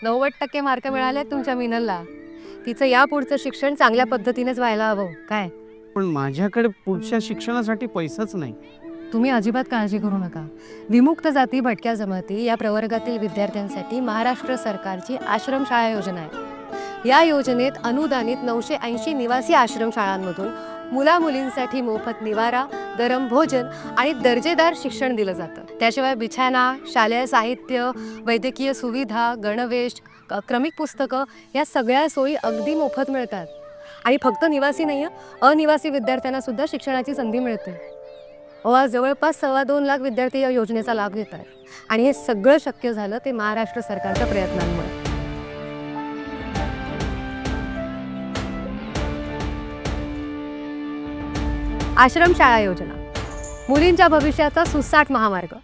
90% mark मिळाले तुमच्या मिनलला. तिचं या पुढचं शिक्षण चांगल्या पद्धतीनेच व्हायला हवं. काय पण माझ्याकडे पुढच्या शिक्षणासाठी पैसाच नाही. तुम्ही अजिबात काळजी करू नका. विमुक्त जाती भटक्या जमाती या प्रवर्गातील विद्यार्थ्यांसाठी महाराष्ट्र सरकारची आश्रमशाळा योजना आहे. या योजनेत अनुदानित 980 निवासी आश्रमशाळांमधून मुला-मुलींसाठी मोफत निवारा, गरम भोजन आणि दर्जेदार शिक्षण दिलं जातं. त्याशिवाय बिछाना, शालेय साहित्य, वैद्यकीय सुविधा, गणवेश, क्रमिक पुस्तकं या सगळ्या सोयी अगदी मोफत मिळतात. आणि फक्त निवासी नाही, अनिवासी विद्यार्थ्यांना सुद्धा शिक्षणाची संधी मिळते. आज जवळपास 2.25 लाख विद्यार्थी या योजनेचा लाभ घेत आहेत. आणि हे सगळं शक्य झालं ते महाराष्ट्र सरकारच्या प्रयत्नांमुळे. आश्रमशाळा योजना, मुलींच्या भविष्याचा सुसाट महामार्ग.